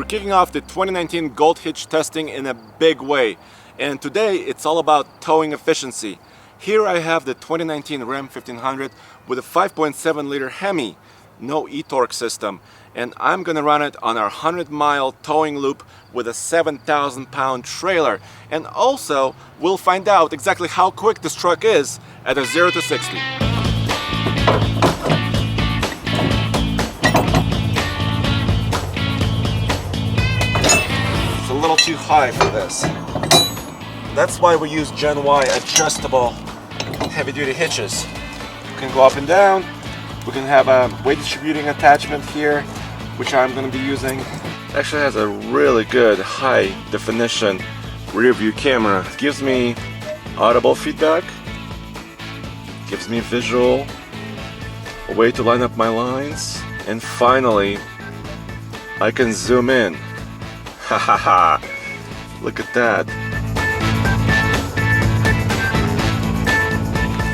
kicking off the 2019 Gold Hitch testing in a big way, and today it's all about towing efficiency. Here I have the 2019 Ram 1500 with a 5.7 liter Hemi, no e-torque system, and I'm gonna run it on our 100-mile towing loop with a 7,000 pound trailer, and also we'll find out exactly how quick this truck is at a 0 to 60. A little too high for this. That's why we use Gen Y adjustable heavy-duty hitches. You can go up and down. We can have a weight distributing attachment here, which I'm going to be using. It actually has a really good high definition rear view camera. It gives me audible feedback, gives me visual, a way to line up my lines, and finally I can zoom in. Ha ha ha! Look at that.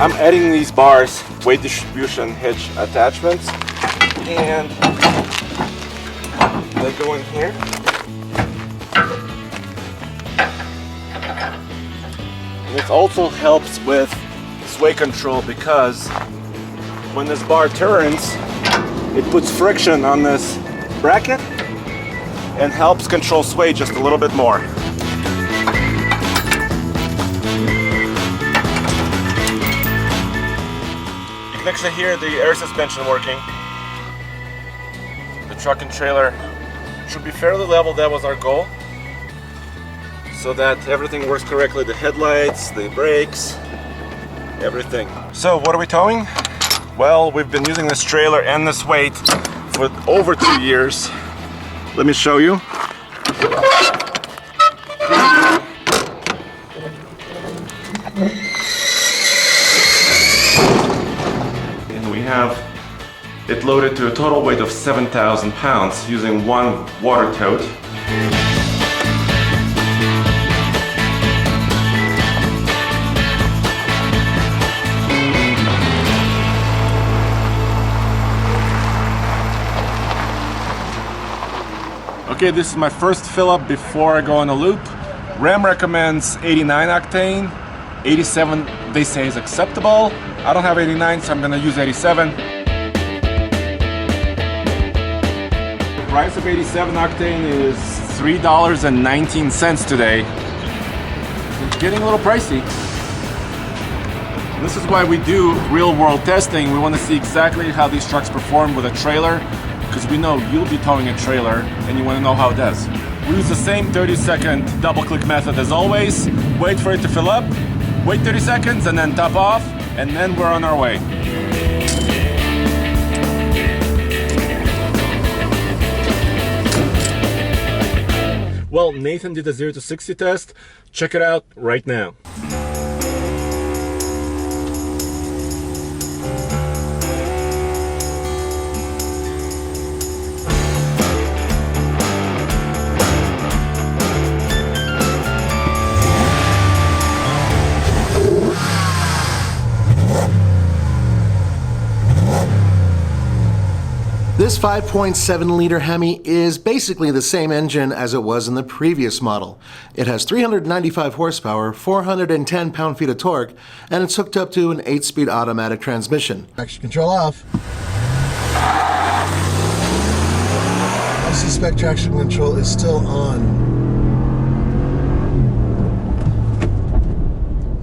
I'm adding these bars, weight distribution hitch attachments, and they go in here. And it also helps with sway control because when this bar turns, it puts friction on this bracket and helps control sway just a little bit more. You can actually hear the air suspension working. The truck and trailer should be fairly level. That was our goal, so that everything works correctly. The headlights, the brakes, everything. So what are we towing? Well, we've been using this trailer and this weight for over 2 years. Let me show you. And we have it loaded to a total weight of 7,000 pounds using one water tote. Okay, this is my first fill up before I go on a loop. Ram recommends 89 octane, 87 they say is acceptable. I don't have 89, so I'm gonna use 87. The price of 87 octane is $3.19 today. It's getting a little pricey. This is why we do real world testing. We want to see exactly how these trucks perform with a trailer, because we know you'll be towing a trailer and you want to know how it does. We use the same 30-second double click method as always. Wait for it to fill up, wait 30 seconds and then top off, and then we're on our way. Well, Nathan did a 0 to 60 test. Check it out right now. This 5.7 liter Hemi is basically the same engine as it was in the previous model. It has 395 horsepower, 410 pound-feet of torque, and it's hooked up to an 8-speed automatic transmission. Traction control off. I suspect traction control is still on.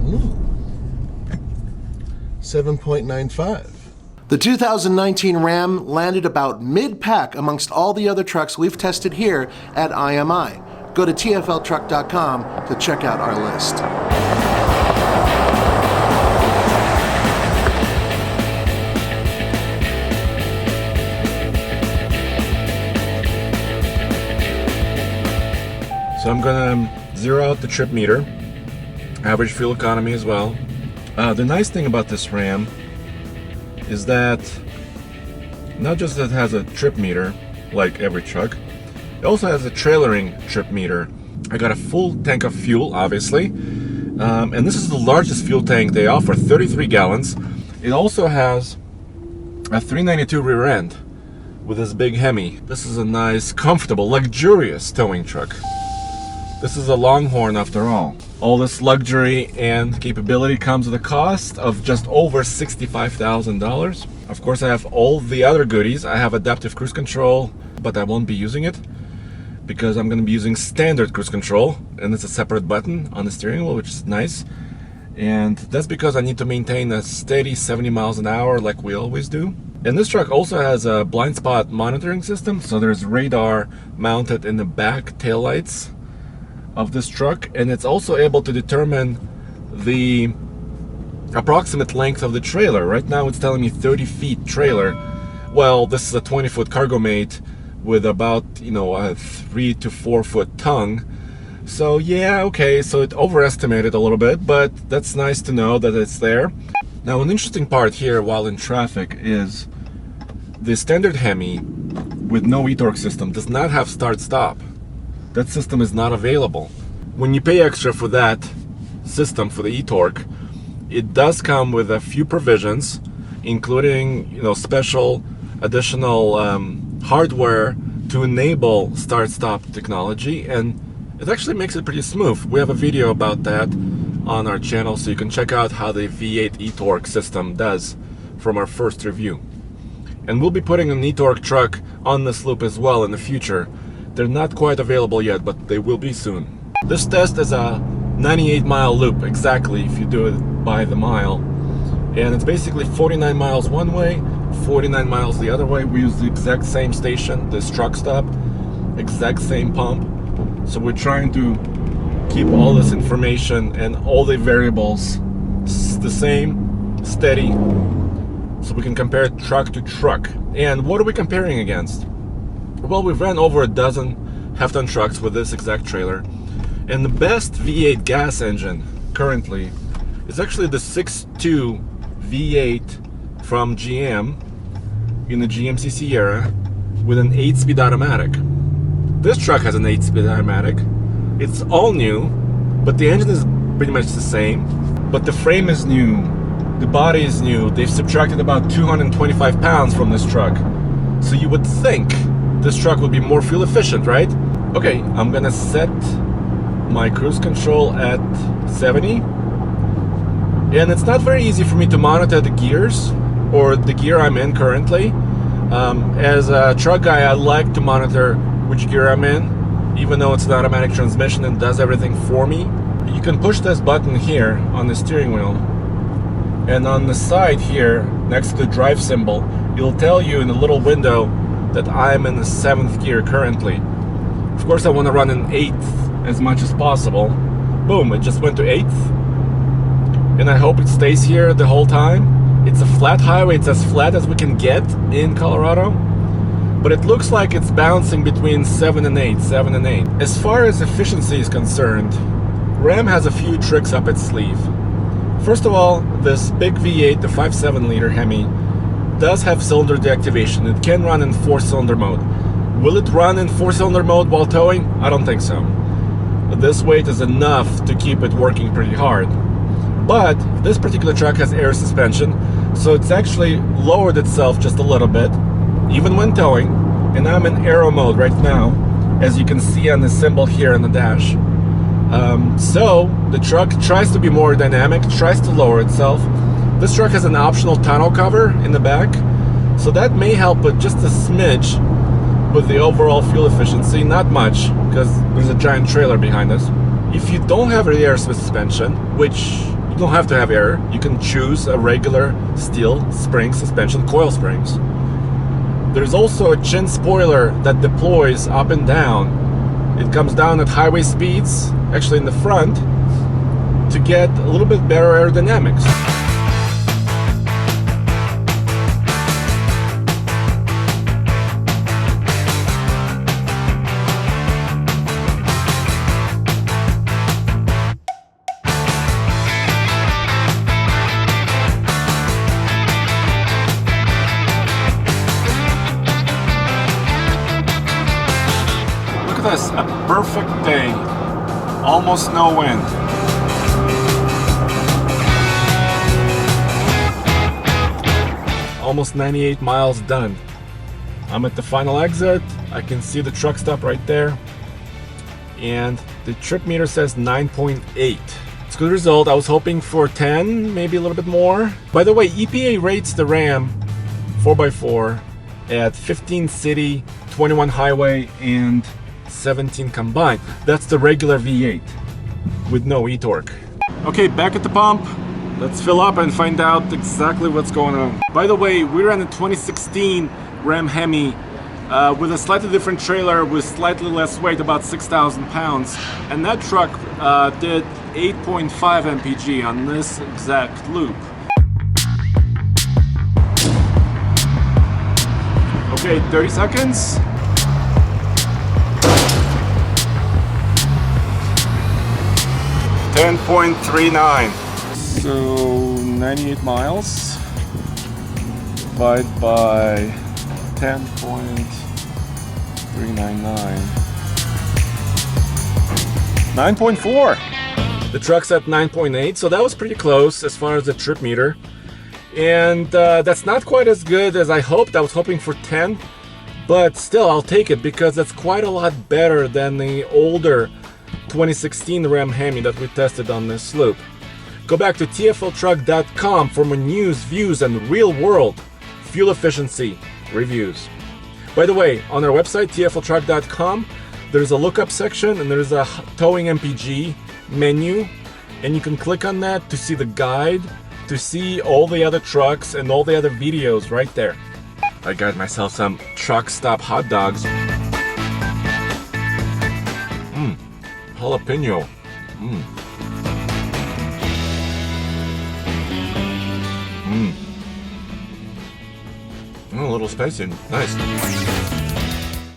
Ooh. 7.95. The 2019 Ram landed about mid-pack amongst all the other trucks we've tested here at IMI. Go to tfltruck.com to check out our list. So I'm gonna zero out the trip meter, average fuel economy as well. The nice thing about this Ram is that not just that it has a trip meter like every truck, it also has a trailering trip meter. I got a full tank of fuel, obviously, and this is the largest fuel tank they offer, 33 gallons. It also has a 392 rear end, with this big Hemi. This is a nice, comfortable, luxurious towing truck. This is a Longhorn after all. All this luxury and capability comes with a cost of just over $65,000. Of course, I have all the other goodies. I have adaptive cruise control, but I won't be using it because I'm going to be using standard cruise control, and it's a separate button on the steering wheel, which is nice. And that's because I need to maintain a steady 70 miles an hour like we always do. And this truck also has a blind spot monitoring system, so there's radar mounted in the back taillights of this truck, and it's also able to determine the approximate length of the trailer. Right now it's telling me 30 feet trailer. Well, this is a 20-foot cargo mate with about, a 3 to 4 foot tongue. So yeah, okay, so it overestimated a little bit, but that's nice to know that it's there. Now, an interesting part here while in traffic is the standard Hemi with no e-torque system does not have start-stop. That system is not available. When you pay extra for that system, for the e-torque, it does come with a few provisions, including special additional hardware to enable start-stop technology, and it actually makes it pretty smooth. We have a video about that on our channel, so you can check out how the V8 e-torque system does from our first review. And we'll be putting an e-torque truck on this loop as well in the future. They're not quite available yet, but they will be soon. This test is a 98-mile loop, exactly, if you do it by the mile. And it's basically 49 miles one way, 49 miles the other way. We use the exact same station, this truck stop, exact same pump. So we're trying to keep all this information and all the variables the same, steady, so we can compare truck to truck. And what are we comparing against? Well, we've ran over a dozen half-ton trucks with this exact trailer, and the best V8 gas engine currently is actually the 6.2 V8 from GM in the GMC Sierra with an 8-speed automatic. This truck has an 8-speed automatic. It's all new, but the engine is pretty much the same, but the frame is new, the body is new. They've subtracted about 225 pounds from this truck, so you would think this truck would be more fuel efficient, right? Okay, I'm gonna set my cruise control at 70, and it's not very easy for me to monitor the gears or the gear I'm in currently. As a truck guy, I like to monitor which gear I'm in, even though it's an automatic transmission and does everything for me. You can push this button here on the steering wheel, and on the side here next to the drive symbol, it'll tell you in a little window that I'm in the 7th gear currently. Of course, I want to run in 8th as much as possible. Boom, it just went to 8th, and I hope it stays here the whole time. It's a flat highway, it's as flat as we can get in Colorado, but it looks like it's bouncing between 7 and 8, 7 and 8. As far as efficiency is concerned, Ram has a few tricks up its sleeve. First of all, this big V8, the 5.7 liter Hemi, does have cylinder deactivation. It can run in 4-cylinder mode. Will it run in 4-cylinder mode while towing? I don't think so. This weight is enough to keep it working pretty hard. But this particular truck has air suspension, so it's actually lowered itself just a little bit, even when towing. And I'm in aero mode right now, as you can see on the symbol here on the dash. So the truck tries to be more dynamic, tries to lower itself. This truck has an optional tonneau cover in the back, so that may help with just a smidge with the overall fuel efficiency. Not much, because there's a giant trailer behind us. If you don't have the air suspension, which you don't have to have air, you can choose a regular steel spring suspension, coil springs. There's also a chin spoiler that deploys up and down. It comes down at highway speeds, actually in the front, to get a little bit better aerodynamics. Look at this, a perfect day. Almost no wind. Almost 98 miles done. I'm at the final exit. I can see the truck stop right there. And the trip meter says 9.8. It's a good result. I was hoping for 10, maybe a little bit more. By the way, EPA rates the Ram 4x4 at 15 city, 21 highway, and 17 combined. That's the regular V8 with no e-torque. Okay, back at the pump. Let's fill up and find out exactly what's going on. By the way, we ran a 2016 Ram Hemi with a slightly different trailer with slightly less weight, about 6,000 pounds. And that truck did 8.5 MPG on this exact loop. Okay, 30 seconds. $10.39. So 98 miles divided by 10.399. 9.4. The truck's at 9.8, so that was pretty close as far as the trip meter. And that's not quite as good as I hoped. I was hoping for 10, but still I'll take it because that's quite a lot better than the older 2016 Ram Hemi that we tested on this loop. Go back to tfltruck.com for more news, views, and real-world fuel efficiency reviews. By the way, on our website, tfltruck.com, there's a lookup section and there's a towing MPG menu, and you can click on that to see the guide, to see all the other trucks and all the other videos right there. I got myself some truck stop hot dogs. Jalapeno. A little spicy. Nice.